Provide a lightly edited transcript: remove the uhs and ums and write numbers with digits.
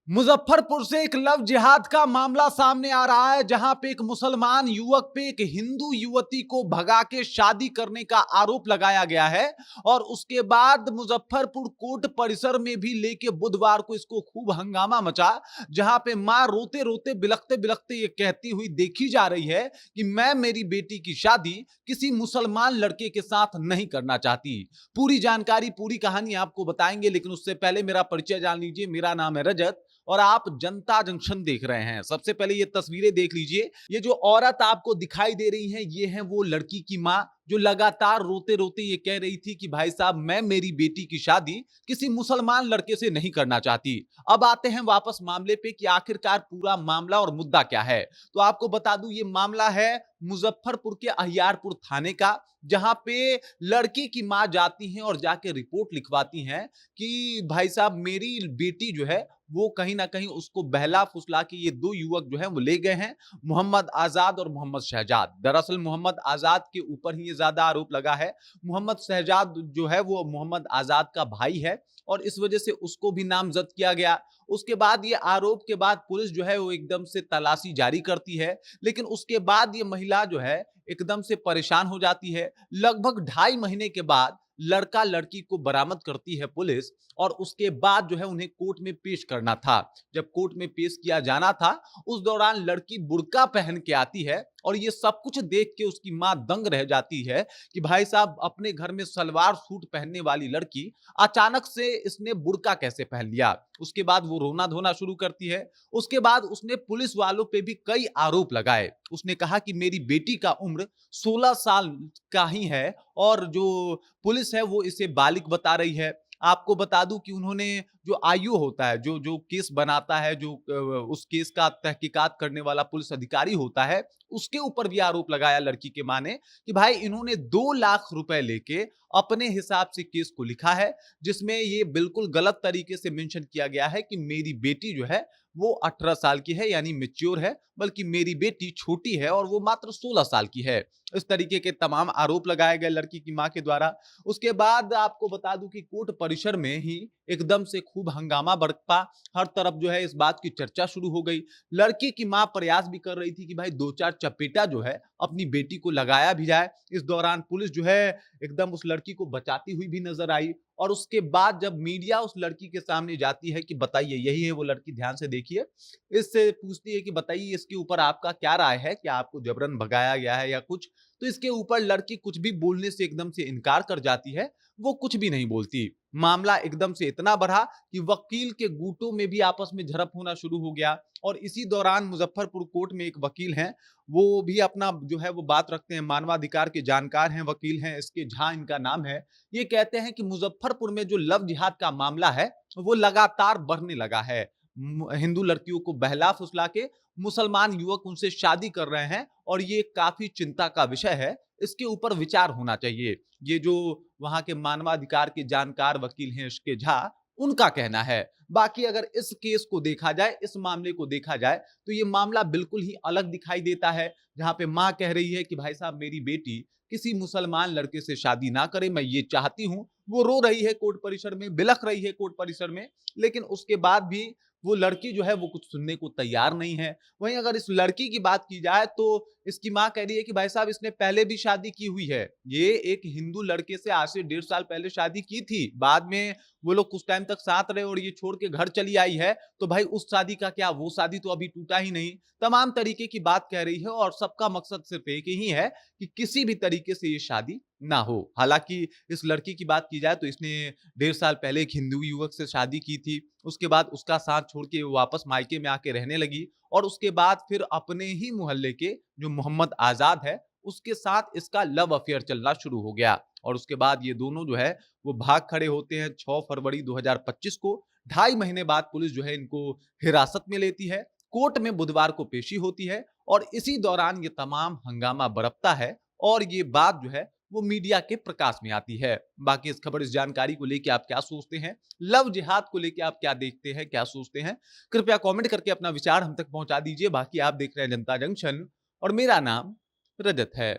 मुजफ्फरपुर से एक लव जिहाद का मामला सामने आ रहा है, जहां पे एक मुसलमान युवक पे एक हिंदू युवती को भगा के शादी करने का आरोप लगाया गया है। और उसके बाद मुजफ्फरपुर कोर्ट परिसर में भी लेके बुधवार को इसको खूब हंगामा मचा, जहां पे मां रोते रोते बिलखते बिलखते ये कहती हुई देखी जा रही है कि मैं मेरी बेटी की शादी किसी मुसलमान लड़के के साथ नहीं करना चाहती। पूरी जानकारी, पूरी कहानी आपको बताएंगे, लेकिन उससे पहले मेरा परिचय जान लीजिए। मेरा नाम है रजत और आप जनता जंक्शन देख रहे हैं। सबसे पहले ये तस्वीरें देख लीजिए। ये जो औरत आपको दिखाई दे रही है, ये है वो लड़की की मां, जो लगातार रोते रोते ये कह रही थी कि भाई साहब, मैं मेरी बेटी की शादी किसी मुसलमान लड़के से नहीं करना चाहती। अब आते हैं वापस मामले पे कि आखिरकार पूरा मामला और मुद्दा क्या है। तो आपको बता दूं, ये मामला है मुजफ्फरपुर के अहियारपुर थाने का, जहां पे लड़की की मां जाती है और जाके रिपोर्ट लिखवाती हैं कि भाई साहब, मेरी बेटी जो है वो कहीं ना कहीं उसको बहला फुसला के ये दो युवक जो है वो ले गए हैं, मोहम्मद आजाद और मोहम्मद शहजाद। दरअसल मोहम्मद आजाद के ऊपर ही ये ज्यादा आरोप लगा है। मोहम्मद शहजाद जो है वो मोहम्मद आजाद का भाई है और इस वजह से उसको भी नामजद किया गया। उसके बाद ये आरोप के बाद पुलिस जो है वो एकदम से तलाशी जारी करती है, लेकिन उसके बाद ये महिला जो है एकदम से परेशान हो जाती है। लगभग 2.5 महीने के बाद लड़का लड़की को बरामद करती है पुलिस, और उसके बाद जो है उन्हें कोर्ट में पेश करना था। जब कोर्ट में पेश किया जाना था, उस दौरान लड़की बुर्का पहन के आती है और ये सब कुछ देख के उसकी मां दंग रह जाती है कि भाई साहब, अपने घर में सलवार सूट पहनने वाली लड़की अचानक से इसने बुर्का कैसे पहन लिया। उसके बाद वो रोना धोना शुरू करती है। उसके बाद उसने पुलिस वालों पे भी कई आरोप लगाए। उसने कहा कि मेरी बेटी का उम्र 16 साल का ही है और जो पुलिस है वो इसे बालिग बता रही है। आपको बता दूं कि उन्होंने जो आयु होता है, जो जो केस बनाता है, जो उस केस का तहकीकात करने वाला पुलिस अधिकारी होता है, उसके ऊपर भी आरोप लगाया लड़की के मां ने कि भाई, इन्होंने 2 लाख रुपए लेके अपने हिसाब से केस को लिखा है, जिसमें ये बिल्कुल गलत तरीके से मेंशन किया गया है कि मेरी बेटी जो है वो 18 साल की है, यानी मेच्योर है, बल्कि मेरी बेटी छोटी है और वो मात्र 16 साल की है। इस तरीके के तमाम आरोप लगाए गए लड़की की मां के द्वारा। उसके बाद आपको बता दूं कि कोर्ट परिसर में ही एकदम से खूब हंगामा बरपा। हर तरफ जो है इस बात की चर्चा शुरू हो गई। लड़की की मां प्रयास भी कर रही थी कि भाई 2-4 चपेटा जो है अपनी बेटी को लगाया भी जाए। इस दौरान पुलिस जो है एकदम उस लड़की को बचाती हुई भी नजर आई। और उसके बाद जब मीडिया उस लड़की के सामने जाती है कि बताइए, यही है वो लड़की, ध्यान से देखिए, इससे पूछती है कि बताइए इसके ऊपर आपका क्या राय है, क्या आपको जबरन भगाया गया है या कुछ। तो इसके ऊपर लड़की कुछ भी बोलने से एकदम से इनकार कर जाती है। वो कुछ भी नहीं बोलती। मामला एकदम से इतना बढ़ा कि वकील के गुटों में भी आपस में झड़प होना शुरू हो गया। और इसी दौरान मुजफ्फरपुर कोर्ट में एक वकील हैं, वो भी अपना जो है वो बात रखते हैं, मानवाधिकार के जानकार हैं, वकील हैं, इसके झा इनका नाम है। ये कहते हैं कि मुजफ्फरपुर में जो लव जिहाद का मामला है वो लगातार बढ़ने लगा है। हिंदू लड़कियों को बहला फुसला के मुसलमान युवक उनसे शादी कर रहे हैं और ये काफी चिंता का विषय है। इसके ऊपर विचार होना चाहिए। ये जो वहां के मानवाधिकार के जानकार वकील हैं, इसके झा, उनका कहना है। बाकी अगर इस केस को देखा जाए, इस मामले को देखा जाए, तो ये मामला बिल्कुल ही अलग दिखाई देता है। जहां पे मां कह रही है कि भाई साहब, मेरी बेटी किसी मुसलमान लड़के से शादी ना करे, मैं ये चाहती हूं। वो रो रही है कोर्ट परिसर में, बिलख रही है कोर्ट परिसर में, लेकिन उसके बाद भी वो लड़की जो है वो कुछ सुनने को तैयार नहीं है। वहीं अगर इस लड़की की बात की जाए तो इसकी मां कह रही है कि भाई साहब, इसने पहले भी शादी की हुई है। ये एक हिंदू लड़के से आज से 1.5 साल पहले शादी की थी। बाद में वो लोग कुछ टाइम तक साथ रहे और ये छोड़ के घर चली आई है। तो भाई, उस शादी का क्या, वो शादी तो अभी टूटा ही नहीं। तमाम तरीके की बात कह रही है और सबका मकसद सिर्फ एक ही है कि किसी भी तरीके से ये शादी ना हो। हालांकि इस लड़की की बात की जाए तो इसने 1.5 साल पहले एक हिंदू युवक से शादी की थी। उसके बाद उसका साथ छोड़ के वापस मायके में आके रहने लगी और उसके बाद फिर अपने ही मोहल्ले के जो मोहम्मद आजाद है, उसके साथ इसका लव अफेयर चलना शुरू हो गया। और उसके बाद ये दोनों जो है वो भाग खड़े होते हैं 6 फरवरी 2025 को। 2.5 महीने बाद पुलिस जो है इनको हिरासत में लेती है। कोर्ट में बुधवार को पेशी होती है और इसी दौरान ये तमाम हंगामा बरपता है और ये बात जो है वो मीडिया के प्रकाश में आती है। बाकी इस खबर, इस जानकारी को लेकर आप क्या सोचते हैं? लव जिहाद को लेकर आप क्या देखते हैं, क्या सोचते हैं? कृपया कमेंट करके अपना विचार हम तक पहुंचा दीजिए। बाकी आप देख रहे हैं जनता जंक्शन और मेरा नाम रजत है।